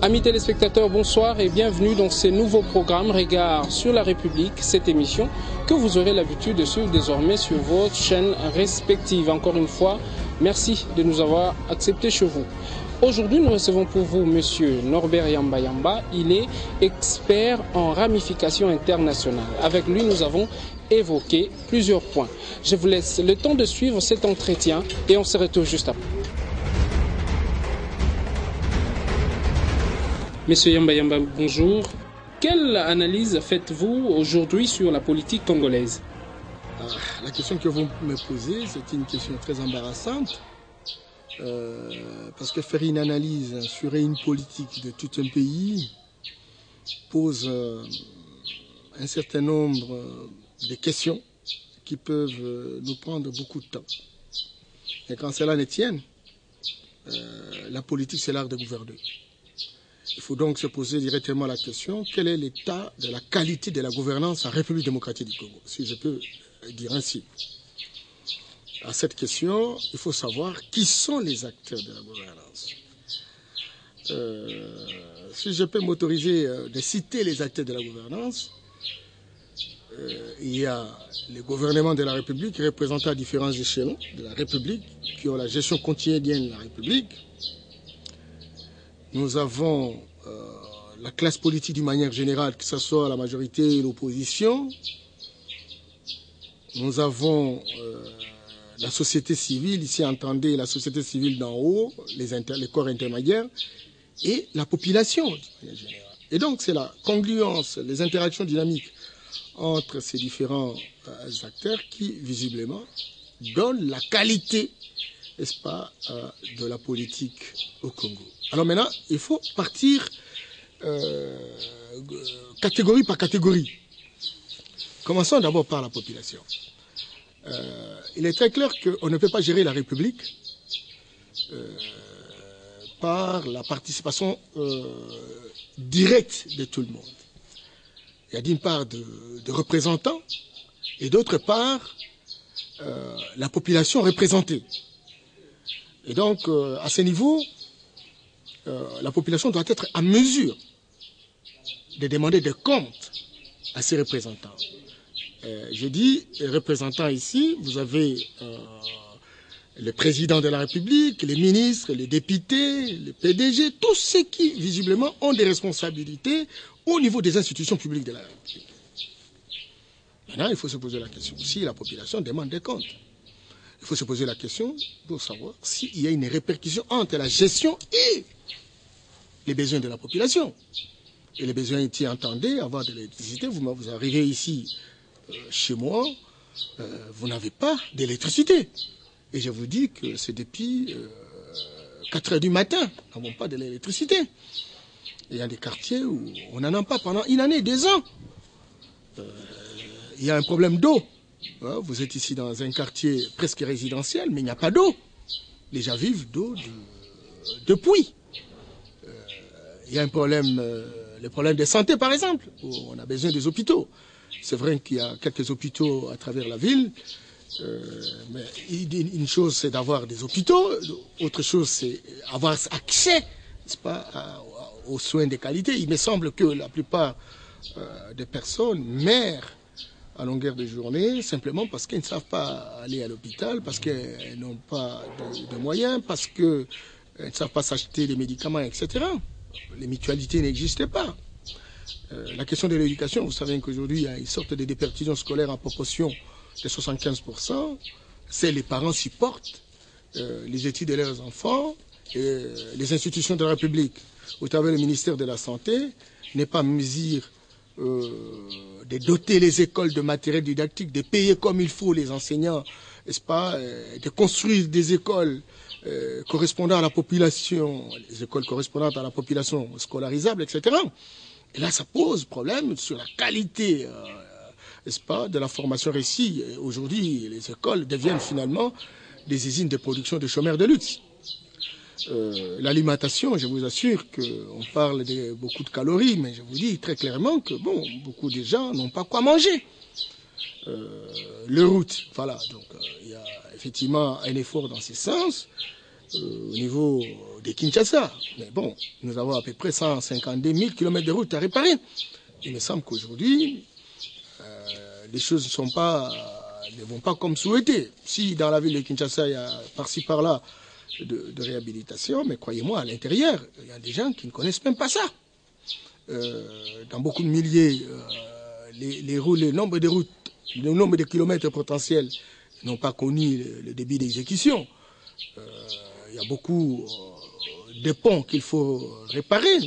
Amis téléspectateurs, bonsoir et bienvenue dans ce nouveau programme Regard sur la République, cette émission que vous aurez l'habitude de suivre désormais sur votre chaîne respective. Encore une fois, merci de nous avoir acceptés chez vous. Aujourd'hui, nous recevons pour vous Monsieur Norbert Yamba Yamba. Il est expert en ramification internationale. Avec lui, nous avons évoqué plusieurs points. Je vous laisse le temps de suivre cet entretien et on se retrouve juste après. Monsieur Yamba Yamba, bonjour. Quelle analyse faites-vous aujourd'hui sur la politique congolaise? La question que vous me posez, c'est une question très embarrassante. Parce que faire une analyse sur une politique de tout un pays pose un certain nombre de questions qui peuvent nous prendre beaucoup de temps. Et quand cela ne tienne, la politique c'est l'art de gouverner. Il faut donc se poser directement la question, quel est l'état de la qualité de la gouvernance en République démocratique du Congo, si je peux dire ainsi. À cette question, il faut savoir qui sont les acteurs de la gouvernance. Si je peux m'autoriser de citer les acteurs de la gouvernance, il y a les gouvernements de la République représentant différents échelons de la République, qui ont la gestion quotidienne de la République. Nous avons la classe politique d'une manière générale, que ce soit la majorité et l'opposition. Nous avons la société civile, ici entendez la société civile d'en haut, les corps intermédiaires, et la population d'une manière générale. Et donc c'est la congruence, les interactions dynamiques entre ces différents acteurs qui, visiblement, donnent la qualité, n'est-ce pas, de la politique au Congo. Alors maintenant, il faut partir catégorie par catégorie. Commençons d'abord par la population. Il est très clair qu'on ne peut pas gérer la République par la participation directe de tout le monde. Il y a d'une part de représentants et d'autre part la population représentée. Et donc, à ce niveau, la population doit être à mesure de demander des comptes à ses représentants. Je dis représentants ici, vous avez le président de la République, les ministres, les députés, les PDG, tous ceux qui, visiblement, ont des responsabilités au niveau des institutions publiques de la République. Maintenant, il faut se poser la question si la population demande des comptes. Il faut se poser la question pour savoir s'il y a une répercussion entre la gestion et les besoins de la population. Et les besoins ici, entendez, avoir de l'électricité, vous arrivez ici, chez moi, vous n'avez pas d'électricité. Et je vous dis que c'est depuis 4 heures du matin, nous n'avons pas de l'électricité. Il y a des quartiers où on n'en a pas pendant une année, 2 ans. Il y a un problème d'eau. Vous êtes ici dans un quartier presque résidentiel, mais il n'y a pas d'eau. Les gens vivent d'eau de puits. Il y a un problème, le problème de santé par exemple, où on a besoin des hôpitaux. C'est vrai qu'il y a quelques hôpitaux à travers la ville, mais une chose c'est d'avoir des hôpitaux, autre chose c'est avoir accès, n'est-ce pas, aux soins de qualité. Il me semble que la plupart des personnes meurent à longueur de journée, simplement parce qu'ils ne savent pas aller à l'hôpital, parce qu'ils n'ont pas de moyens, parce qu'ils ne savent pas s'acheter des médicaments, etc. Les mutualités n'existaient pas. La question de l'éducation, vous savez qu'aujourd'hui, il y a une sorte de déperdition scolaire en proportion de 75%. C'est les parents supportent les études de leurs enfants, et les institutions de la République, au travers du ministère de la Santé, n'est pas mesure de doter les écoles de matériel didactique, de payer comme il faut les enseignants, n'est-ce pas, de construire des écoles correspondant à la population, les écoles correspondantes à la population scolarisable, etc. Et là, ça pose problème sur la qualité, n'est-ce pas, de la formation réussie. Aujourd'hui, les écoles deviennent finalement des usines de production de chômeurs de luxe. L'alimentation, je vous assure qu'on parle de beaucoup de calories, mais je vous dis très clairement que bon, beaucoup de gens n'ont pas quoi manger. Les routes, voilà, donc il y a effectivement un effort dans ce sens. au niveau de Kinshasa. Mais bon, nous avons à peu près 152 000 km de route à réparer. Il me semble qu'aujourd'hui, les choses ne vont pas comme souhaité. Si dans la ville de Kinshasa, il y a par-ci par-là de réhabilitation, mais croyez-moi, à l'intérieur, il y a des gens qui ne connaissent même pas ça. Dans beaucoup de milliers, le nombre de routes, le nombre de kilomètres potentiels n'ont pas connu le débit d'exécution. Il y a beaucoup de ponts qu'il faut réparer.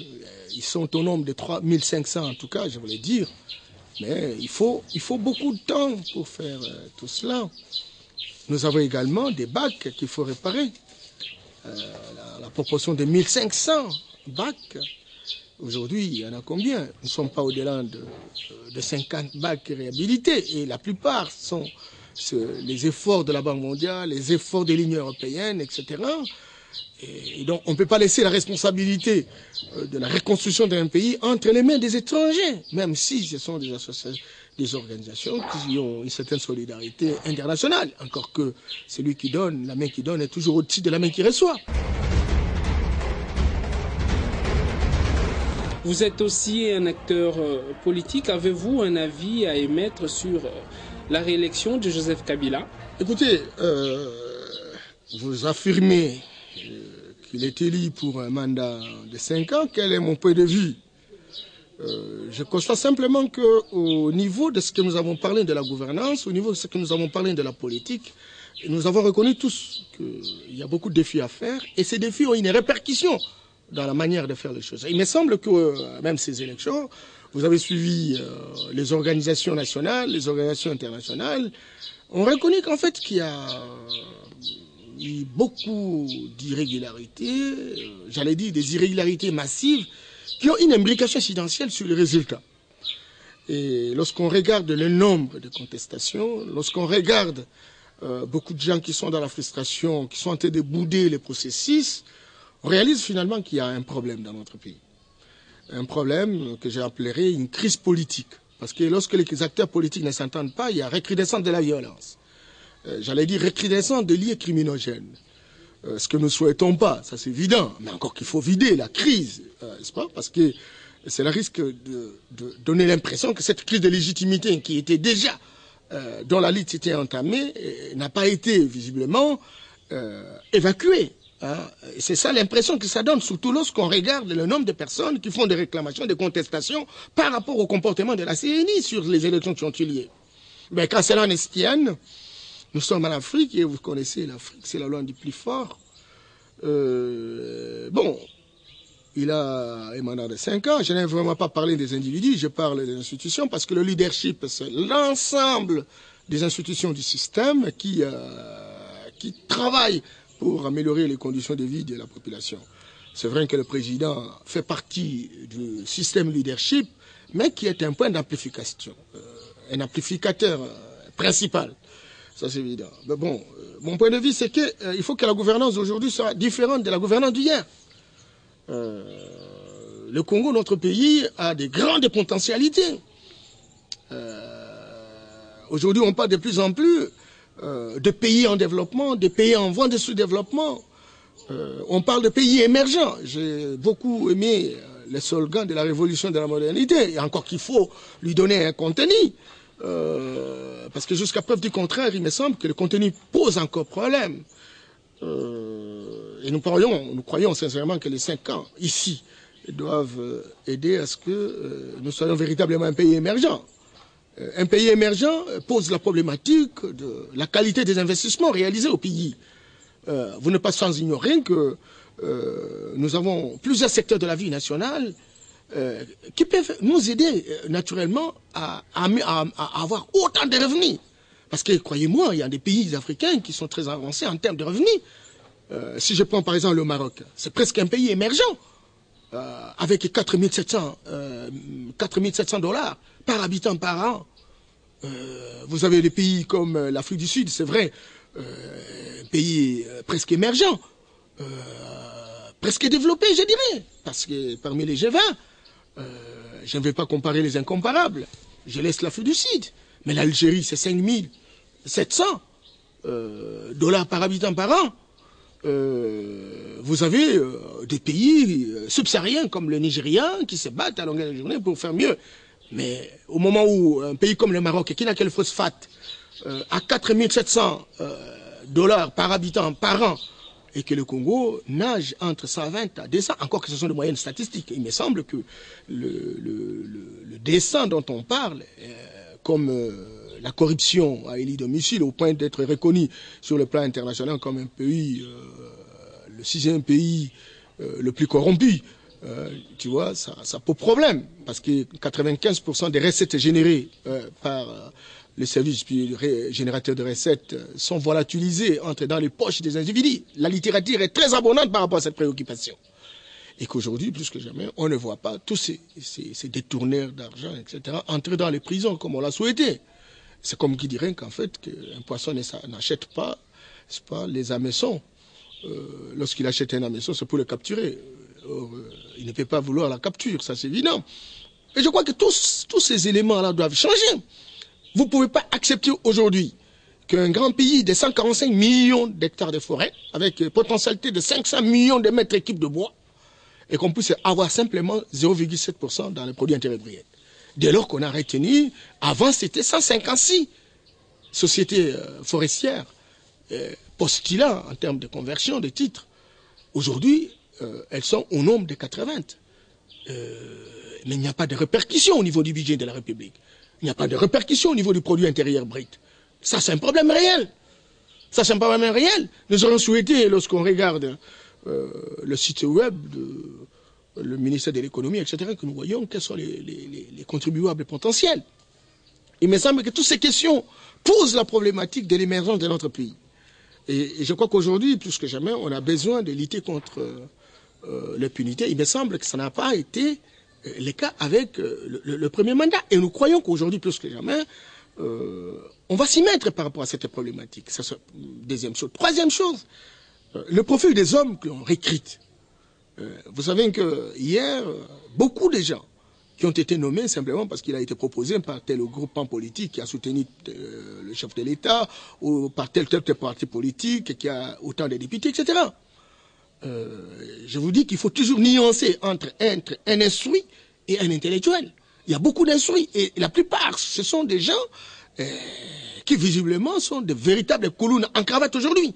Ils sont au nombre de 3500 en tout cas, je voulais dire. Mais il faut beaucoup de temps pour faire tout cela. Nous avons également des bacs qu'il faut réparer. La proportion de 1500 bacs. Aujourd'hui, il y en a combien? Nous ne sommes pas au-delà de 50 bacs réhabilités. Et la plupart sont les efforts de la Banque mondiale, les efforts de l'Union européenne, etc. Et donc, on ne peut pas laisser la responsabilité de la reconstruction d'un pays entre les mains des étrangers, même si ce sont des associations, des organisations qui ont une certaine solidarité internationale. Encore que celui qui donne, la main qui donne est toujours au-dessus de la main qui reçoit. Vous êtes aussi un acteur politique. Avez-vous un avis à émettre sur la réélection de Joseph Kabila? Écoutez, vous affirmez qu'il est élu pour un mandat de 5 ans. Quel est mon point de vue? Je constate simplement qu'au niveau de ce que nous avons parlé de la gouvernance, au niveau de ce que nous avons parlé de la politique, nous avons reconnu tous qu'il y a beaucoup de défis à faire et ces défis ont une répercussion dans la manière de faire les choses. Il me semble que même ces élections, vous avez suivi les organisations nationales, les organisations internationales, on reconnaît qu'en fait qu'il y a eu beaucoup d'irrégularités, j'allais dire des irrégularités massives, qui ont une imbrication incidentielle sur les résultats. Et lorsqu'on regarde le nombre de contestations, lorsqu'on regarde beaucoup de gens qui sont dans la frustration, qui sont en train de bouder les processus, on réalise finalement qu'il y a un problème dans notre pays. Un problème que j'appellerais une crise politique. Parce que lorsque les acteurs politiques ne s'entendent pas, il y a recrudescence de la violence. J'allais dire recrudescence de liens criminogènes. Ce que nous ne souhaitons pas, ça c'est évident. Mais encore qu'il faut vider la crise, n'est-ce pas? Parce que c'est le risque de donner l'impression que cette crise de légitimité qui était déjà, dont la lutte s'était entamée, n'a pas été visiblement évacuée. Hein. C'est ça l'impression que ça donne, surtout lorsqu'on regarde le nombre de personnes qui font des réclamations, des contestations par rapport au comportement de la CENI sur les élections qui ont eu lieu. Mais quand cela en tienne, nous sommes en Afrique et vous connaissez l'Afrique, c'est la loi du plus fort. Bon, il a un mandat de 5 ans. Je n'ai vraiment pas parlé des individus, je parle des institutions parce que le leadership, c'est l'ensemble des institutions du système qui travaillent pour améliorer les conditions de vie de la population. C'est vrai que le président fait partie du système leadership, mais qui est un point d'amplification, un amplificateur principal. Ça, c'est évident. Mais bon, mon point de vue, c'est qu'il faut que la gouvernance d'aujourd'hui soit différente de la gouvernance d'hier. Le Congo, notre pays, a des grandes potentialités. Aujourd'hui, on parle de plus en plus de pays en développement, de pays en voie de sous-développement. On parle de pays émergents. J'ai beaucoup aimé le slogan de la révolution de la modernité. Et encore qu'il faut lui donner un contenu. Parce que jusqu'à preuve du contraire, il me semble que le contenu pose encore problème. Et nous croyons sincèrement que les 5 ans ici doivent aider à ce que nous soyons véritablement un pays émergent. Un pays émergent pose la problématique de la qualité des investissements réalisés au pays. Vous n'êtes pas sans ignorer que nous avons plusieurs secteurs de la vie nationale qui peuvent nous aider naturellement à avoir autant de revenus. Parce que, croyez-moi, il y a des pays africains qui sont très avancés en termes de revenus. Si je prends par exemple le Maroc, c'est presque un pays émergent, avec 4 700 $ par habitant par an. Vous avez des pays comme l'Afrique du Sud, c'est vrai, un pays presque émergent, presque développé, je dirais. Parce que parmi les G20, je ne vais pas comparer les incomparables. Je laisse l'Afrique du Sud. Mais l'Algérie, c'est 5 700 $ par habitant par an. vous avez des pays subsahariens comme le Nigeria qui se battent à longueur de journée pour faire mieux. Mais au moment où un pays comme le Maroc, qui n'a que le phosphate, à 4 700 $ par habitant par an, et que le Congo nage entre 120 à 200, encore que ce sont de moyennes statistiques. Il me semble que le dessin dont on parle, comme la corruption à élit domicile, au point d'être reconnu sur le plan international comme un pays, le 6e pays le plus corrompu, tu vois, ça pose problème, parce que 95% des recettes générées par les services générateurs de recettes sont volatilisés, entrent dans les poches des individus. La littérature est très abondante par rapport à cette préoccupation. Et qu'aujourd'hui, plus que jamais, on ne voit pas tous ces détourneurs d'argent, etc., entrer dans les prisons comme on l'a souhaité. C'est comme qui dirait qu'en fait, qu'un poisson n'achète pas, c'est pas les hameçons. Lorsqu'il achète un hameçon, c'est pour le capturer. Or, il ne peut pas vouloir la capture, ça c'est évident. Et je crois que tous ces éléments-là doivent changer. Vous ne pouvez pas accepter aujourd'hui qu'un grand pays de 145 millions d'hectares de forêt, avec potentialité de 500 millions de mètres cubes de bois, et qu'on puisse avoir simplement 0,7% dans le produit intérieur brut. Dès lors qu'on a retenu, avant c'était 156 sociétés forestières postulant en termes de conversion de titres. Aujourd'hui, elles sont au nombre de 80. Mais il n'y a pas de répercussion au niveau du budget de la République. Il n'y a pas de répercussion au niveau du produit intérieur brut. Ça, c'est un problème réel. Ça, c'est un problème réel. Nous aurions souhaité, lorsqu'on regarde le site web le ministère de l'économie, etc., que nous voyons quels sont les contribuables potentiels. Il me semble que toutes ces questions posent la problématique de l'émergence de notre pays. Et je crois qu'aujourd'hui, plus que jamais, on a besoin de lutter contre l'impunité. Il me semble que ça n'a pas été le cas avec le premier mandat. Et nous croyons qu'aujourd'hui, plus que jamais, on va s'y mettre par rapport à cette problématique. Ça, c'est deuxième chose. Troisième chose, le profil des hommes que l'on recrute. Vous savez que hier, beaucoup de gens qui ont été nommés simplement parce qu'il a été proposé par tel groupement politique qui a soutenu le chef de l'État, ou par tel parti politique qui a autant de députés, etc. Je vous dis qu'il faut toujours nuancer entre un instruit et un intellectuel. Il y a beaucoup d'instruits et la plupart, ce sont des gens qui visiblement sont de véritables clowns en cravate aujourd'hui.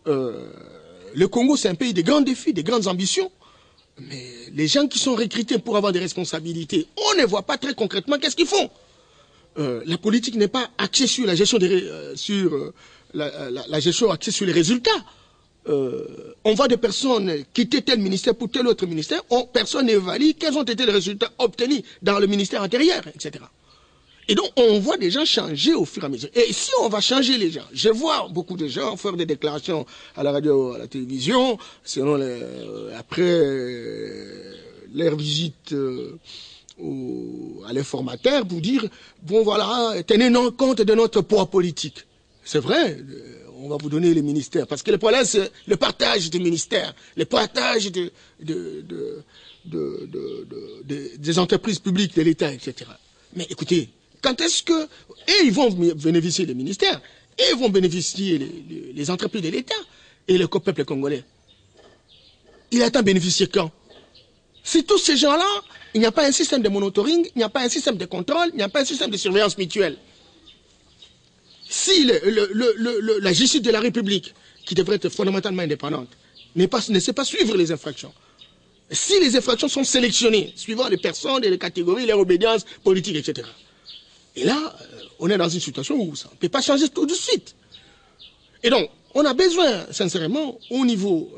Le Congo, c'est un pays de grands défis, de grandes ambitions. Mais les gens qui sont recrutés pour avoir des responsabilités, on ne voit pas très concrètement qu'est-ce qu'ils font. La politique n'est pas axée sur la gestion la gestion axée sur les résultats. On voit des personnes quitter tel ministère pour tel autre ministère, personne n'évalue quels ont été les résultats obtenus dans le ministère antérieur, etc. Et donc, on voit des gens changer au fur et à mesure. Et si on va changer les gens, je vois beaucoup de gens faire des déclarations à la radio, à la télévision, selon après leur visite à l'informateur, pour dire, bon voilà, tenez compte de notre poids politique. C'est vrai, on va vous donner les ministères. Parce que le problème, c'est le partage des ministères, le partage des entreprises publiques, de l'État, etc. Mais écoutez, quand est-ce que... Et ils vont bénéficier des ministères, et ils vont bénéficier les entreprises de l'État, et le peuple congolais. Il attend bénéficier quand? Si tous ces gens-là, il n'y a pas un système de monitoring, il n'y a pas un système de contrôle, il n'y a pas un système de surveillance mutuelle. Si la justice de la République, qui devrait être fondamentalement indépendante, ne sait pas suivre les infractions, si les infractions sont sélectionnées, suivant les personnes et les catégories, leur obédience politique, etc., et là, on est dans une situation où ça ne peut pas changer tout de suite. Et donc, on a besoin, sincèrement, au niveau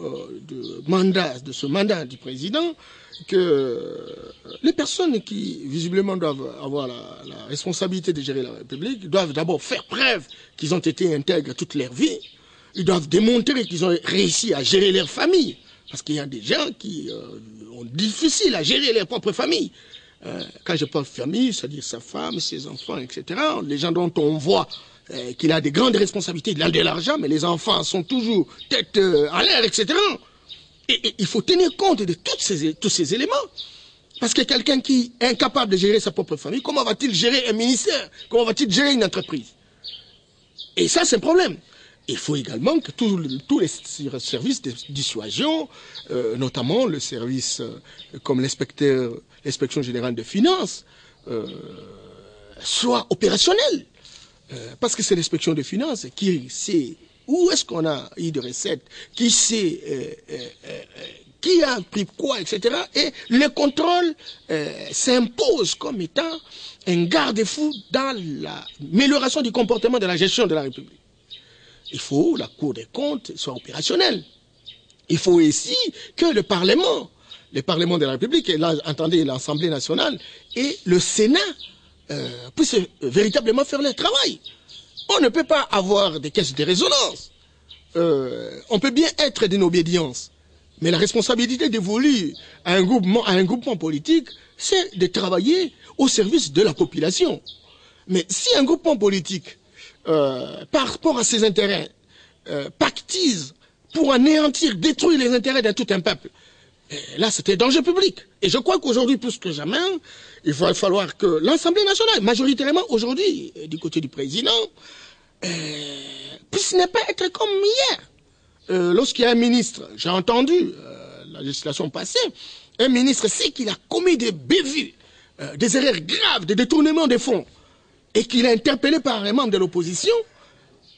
de ce mandat du président, que les personnes qui, visiblement, doivent avoir la responsabilité de gérer la République, doivent d'abord faire preuve qu'ils ont été intègres toute leur vie. Ils doivent démontrer qu'ils ont réussi à gérer leur famille. Parce qu'il y a des gens qui ont difficile à gérer leur propre famille. Quand je parle famille, c'est-à-dire sa femme, ses enfants, etc. Les gens dont on voit qu'il a des grandes responsabilités, il a de l'argent, mais les enfants sont toujours tête en l'air, etc. Et il faut tenir compte de tous ces éléments. Parce que quelqu'un qui est incapable de gérer sa propre famille, comment va-t-il gérer un ministère? Comment va-t-il gérer une entreprise? Et ça, c'est un problème. Il faut également que tous les services de dissuasion, notamment le service comme l'inspection générale des finances, soient opérationnels. Parce que c'est l'inspection des finances qui sait où est-ce qu'on a eu de recettes, qui sait qui a pris quoi, etc. Et le contrôle s'impose comme étant un garde-fou dans l'amélioration du comportement de la gestion de la République. Il faut que la Cour des comptes soit opérationnelle. Il faut aussi que le Parlement de la République, et là, entendez l'Assemblée nationale, et le Sénat puissent véritablement faire leur travail. On ne peut pas avoir des caisses de résonance. On peut bien être d'une obédience, mais la responsabilité dévolue à un groupement politique, c'est de travailler au service de la population. Mais si un groupement politique, par rapport à ses intérêts, pactise pour anéantir, détruire les intérêts de tout un peuple, là c'était danger public. Et je crois qu'aujourd'hui, plus que jamais, il va falloir que l'Assemblée nationale, majoritairement aujourd'hui, du côté du président, puisse ne pas être comme hier. Lorsqu'il y a un ministre, j'ai entendu la législation passée, un ministre sait qu'il a commis des bévues, des erreurs graves, des détournements des fonds, et qu'il est interpellé par un membre de l'opposition,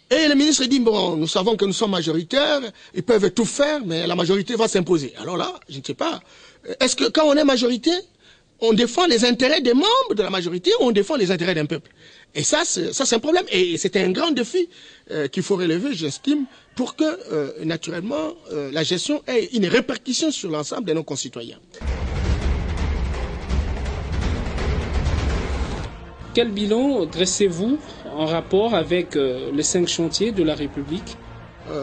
et le ministre dit, bon, nous savons que nous sommes majoritaires, ils peuvent tout faire, mais la majorité va s'imposer. Alors là, je ne sais pas, est-ce que quand on est majorité, on défend les intérêts des membres de la majorité ou on défend les intérêts d'un peuple? Et ça c'est un problème, et c'est un grand défi qu'il faut relever, j'estime, pour que, naturellement, la gestion ait une répercussion sur l'ensemble de nos concitoyens. Quel bilan dressez-vous en rapport avec les 5 chantiers de la République?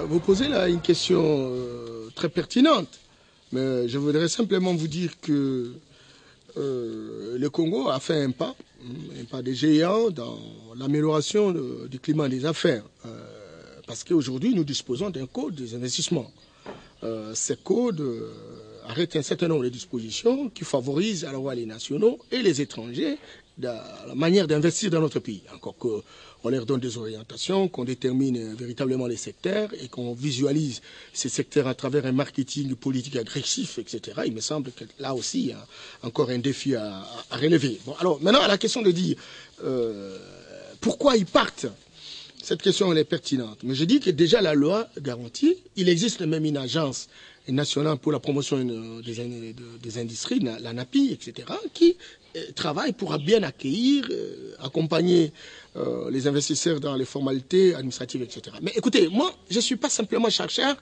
Vous posez là une question très pertinente, mais je voudrais simplement vous dire que le Congo a fait un pas des géants dans l'amélioration du climat des affaires, parce qu'aujourd'hui nous disposons d'un code des investissements. Ce code arrête un certain nombre de dispositions qui favorisent à la fois les nationaux et les étrangers la manière d'investir dans notre pays. Encore qu'on leur donne des orientations, qu'on détermine véritablement les secteurs et qu'on visualise ces secteurs à travers un marketing politique agressif, etc. Il me semble que là aussi, il y a encore un défi à relever. Bon, alors maintenant, à la question de dire pourquoi ils partent, cette question elle est pertinente. Mais je dis que déjà la loi garantit, il existe même une agence nationale pour la promotion des industries, la NAPI, etc., qui travaille pour bien accueillir, accompagner les investisseurs dans les formalités administratives, etc. Mais écoutez, moi, je ne suis pas simplement chercheur,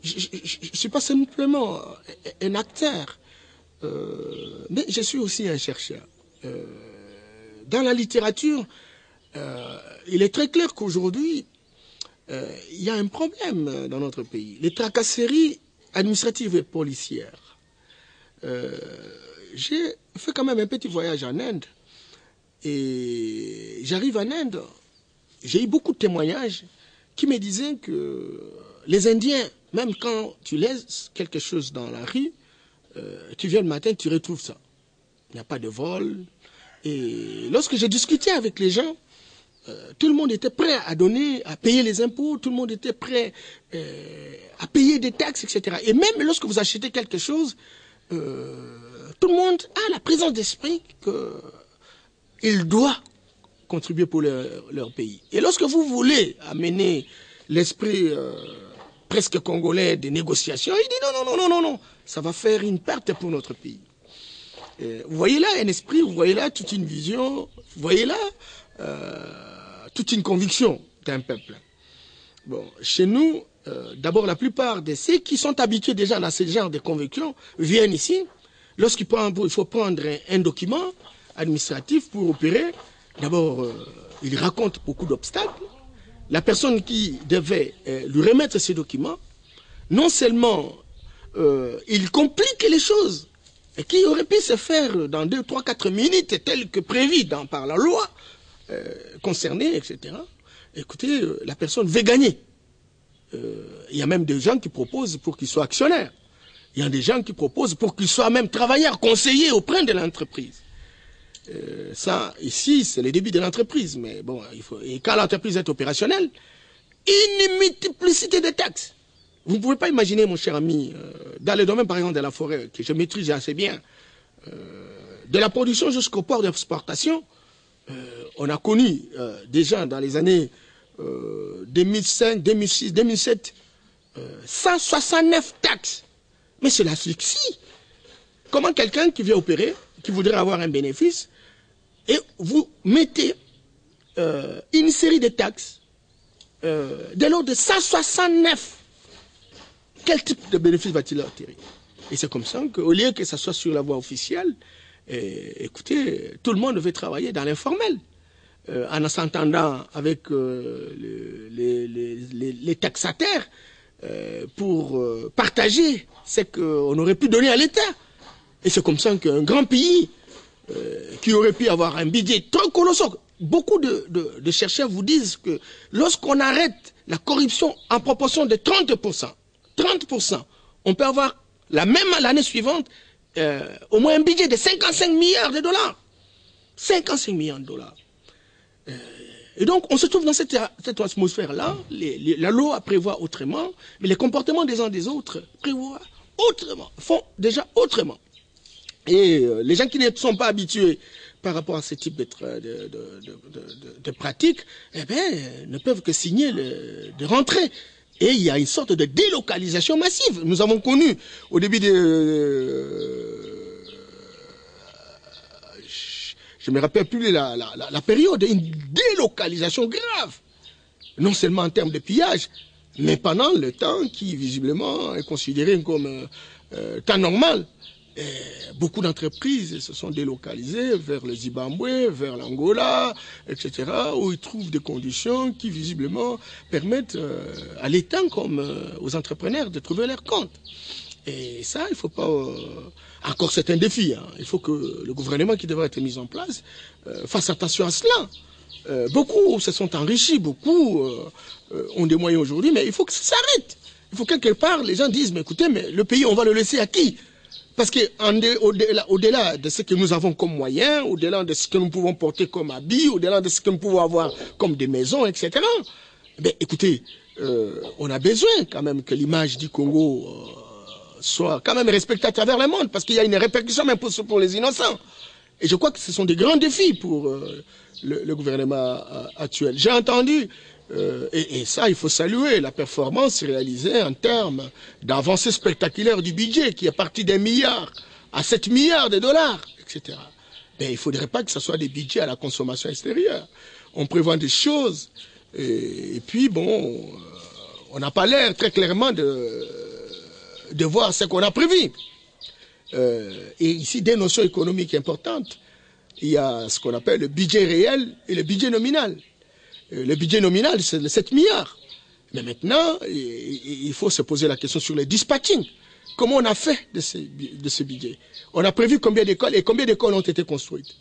je ne suis pas simplement un acteur, mais je suis aussi un chercheur. Dans la littérature, il est très clair qu'aujourd'hui, il y a un problème dans notre pays. Les tracasseries administratives et policières. J'ai fait quand même un petit voyage en Inde et j'arrive en Inde, j'ai eu beaucoup de témoignages qui me disaient que les Indiens, même quand tu laisses quelque chose dans la rue, tu viens le matin, tu retrouves ça. Il n'y a pas de vol. Et lorsque j'ai discuté avec les gens, tout le monde était prêt à donner, à payer les impôts, tout le monde était prêt à payer des taxes, etc. Et même lorsque vous achetez quelque chose, tout le monde a la présence d'esprit qu'il doit contribuer pour leur pays. Et lorsque vous voulez amener l'esprit presque congolais des négociations, il dit non, ça va faire une perte pour notre pays. Vous voyez là un esprit, vous voyez là toute une vision, vous voyez là toute une conviction d'un peuple. Bon, chez nous, d'abord la plupart de ceux qui sont habitués déjà à ce genre de convictions viennent ici. Lorsqu'il faut prendre un document administratif pour opérer, d'abord il raconte beaucoup d'obstacles. La personne qui devait lui remettre ces documents, non seulement il complique les choses, et qui aurait pu se faire dans 2, 3, 4 minutes, tel que prévu par la loi concernée, etc. Écoutez, la personne veut gagner. Il y a même des gens qui proposent pour qu'il soit actionnaire. Il y a des gens qui proposent pour qu'il soit même travailleur, conseiller auprès de l'entreprise. Ça, ici, c'est le début de l'entreprise. Mais bon, et quand l'entreprise est opérationnelle, une multiplicité de taxes. Vous ne pouvez pas imaginer, mon cher ami, dans le domaine, par exemple, de la forêt, que je maîtrise assez bien, de la production jusqu'au port d'exportation, on a connu déjà dans les années 2005, 2006, 2007, 169 taxes. Mais c'est l'asphyxie. Comment quelqu'un qui vient opérer, qui voudrait avoir un bénéfice, et vous mettez une série de taxes de l'ordre de 169. Quel type de bénéfice va-t-il atterrir? Et c'est comme ça qu'au lieu que ça soit sur la voie officielle, écoutez, tout le monde veut travailler dans l'informel. En s'entendant avec les taxataires pour partager ce qu'on aurait pu donner à l'État. Et c'est comme ça qu'un grand pays qui aurait pu avoir un budget très colossal. Beaucoup de chercheurs vous disent que lorsqu'on arrête la corruption en proportion de 30%, on peut avoir la même l'année suivante au moins un budget de 55 milliards de dollars. 55 milliards de dollars. Et donc, on se trouve dans cette atmosphère-là. La loi prévoit autrement, mais les comportements des uns des autres prévoient autrement, font déjà autrement. Et les gens qui ne sont pas habitués par rapport à ce type de pratiques, eh ben, ne peuvent que signer de rentrer. Et il y a une sorte de délocalisation massive. Nous avons connu au début je ne me rappelle plus la période, une délocalisation grave. Non seulement en termes de pillage, mais pendant le temps qui visiblement est considéré comme temps normal. Et beaucoup d'entreprises se sont délocalisées vers le Zimbabwe, vers l'Angola, etc., où ils trouvent des conditions qui visiblement permettent à l'État comme aux entrepreneurs de trouver leur compte. Et ça, il ne faut pas... encore, c'est un défi. Hein. Il faut que le gouvernement qui devrait être mis en place fasse attention à cela. Beaucoup se sont enrichis, beaucoup ont des moyens aujourd'hui, mais il faut que ça s'arrête. Il faut quelque part, les gens disent, mais écoutez, mais le pays, on va le laisser à qui? Parce qu'au-delà de ce que nous avons comme moyens, au-delà de ce que nous pouvons porter comme habits, au-delà de ce que nous pouvons avoir comme des maisons, etc., ben, écoutez, on a besoin quand même que l'image du Congo soit quand même respectée à travers le monde, parce qu'il y a une répercussion même pour les innocents. Et je crois que ce sont des grands défis pour le gouvernement actuel. J'ai entendu, et ça il faut saluer, la performance réalisée en termes d'avancée spectaculaire du budget, qui est parti d'1 milliard à 7 milliards de dollars, etc. Mais il ne faudrait pas que ce soit des budgets à la consommation extérieure. On prévoit des choses, et puis bon, on n'a pas l'air très clairement de voir ce qu'on a prévu. Et ici, des notions économiques importantes. Il y a ce qu'on appelle le budget réel et le budget nominal. Le budget nominal, c'est les 7 milliards. Mais maintenant, il faut se poser la question sur le dispatching. Comment on a fait de ce budget? On a prévu combien d'écoles et combien d'écoles ont été construites?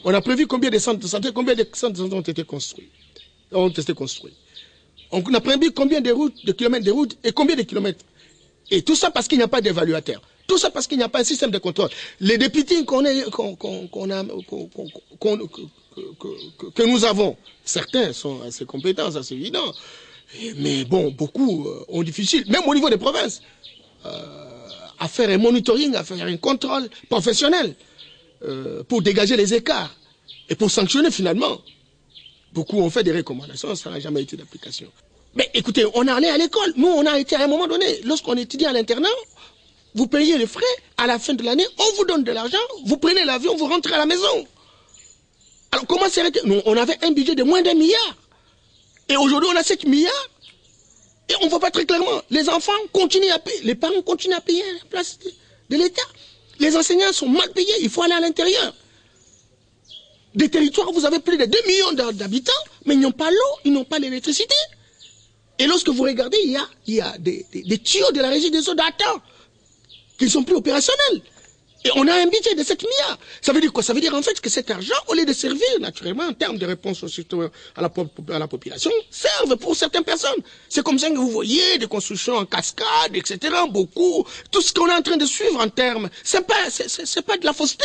On a prévu combien de centres de santé, combien de centres de santé ont été construits? On a prévu combien de routes, de kilomètres de routes et combien de kilomètres? Et tout ça parce qu'il n'y a pas d'évaluateur. Tout ça parce qu'il n'y a pas un système de contrôle. Les députés que nous avons, certains sont assez compétents, ça c'est évident. Mais bon, beaucoup ont difficile, même au niveau des provinces, à faire un monitoring, à faire un contrôle professionnel pour dégager les écarts et pour sanctionner finalement. Beaucoup ont fait des recommandations, ça n'a jamais été d'application. Mais écoutez, on est allé à l'école. Nous, on a été à un moment donné, lorsqu'on étudie à l'internat, vous payez les frais, à la fin de l'année, on vous donne de l'argent, vous prenez l'avion, vous rentrez à la maison. Alors comment c'est? Nous, on avait un budget de moins d'1 milliard. Et aujourd'hui, on a 7 milliards. Et on ne voit pas très clairement. Les enfants continuent à payer, les parents continuent à payer à la place de l'État. Les enseignants sont mal payés, il faut aller à l'intérieur. Des territoires, vous avez plus de 2 millions d'habitants, mais ils n'ont pas l'eau, ils n'ont pas l'électricité. Et lorsque vous regardez, il y a des tuyaux de la régie des eaux d'attente qui ne sont plus opérationnels. Et on a un budget de 7 milliards. Ça veut dire quoi? Ça veut dire en fait que cet argent, au lieu de servir naturellement en termes de réponse à la population, servent pour certaines personnes. C'est comme ça que vous voyez des constructions en cascade, etc. Beaucoup. Tout ce qu'on est en train de suivre en termes, c'est pas de la fausseté.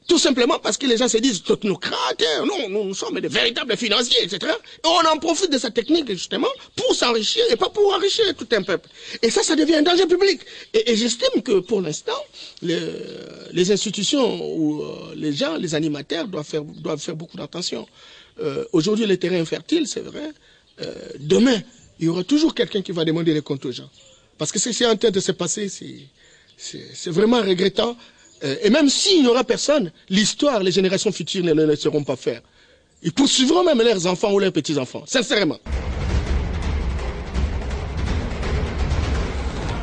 Tout simplement parce que les gens se disent technocrates, non, nous sommes des véritables financiers, etc. Et on en profite de cette technique, justement, pour s'enrichir et pas pour enrichir tout un peuple. Et ça devient un danger public. Et j'estime que, pour l'instant, les institutions ou les gens, les animateurs doivent faire beaucoup d'attention. Aujourd'hui, les terrains infertiles, c'est vrai. Demain, il y aura toujours quelqu'un qui va demander les comptes aux gens. Parce que ce qui est en train de se passer, c'est vraiment regrettant. Et même s'il n'y aura personne, l'histoire, les générations futures ne le laisseront pas faire. Ils poursuivront même leurs enfants ou leurs petits-enfants, sincèrement.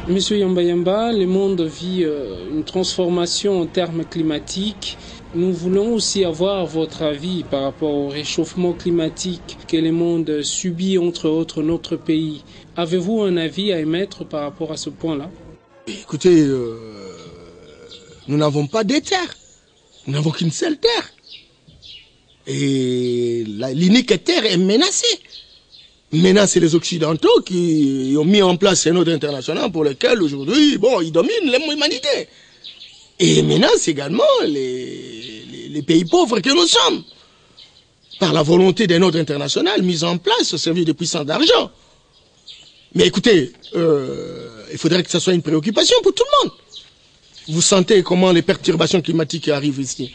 Monsieur Yamba Yamba, le monde vit une transformation en termes climatiques. Nous voulons aussi avoir votre avis par rapport au réchauffement climatique que le monde subit, entre autres, notre pays. Avez-vous un avis à émettre par rapport à ce point-là? Écoutez, nous n'avons pas deux terres. Nous n'avons qu'une seule terre. Et l'unique terre est menacée. Maintenant, c'est les Occidentaux qui ont mis en place un ordre international pour lequel, aujourd'hui, bon, ils dominent l'humanité. Et menace également les pays pauvres que nous sommes. Par la volonté d'un ordre international mis en place au service de puissance d'argent. Mais écoutez, il faudrait que ça soit une préoccupation pour tout le monde. Vous sentez comment les perturbations climatiques arrivent ici.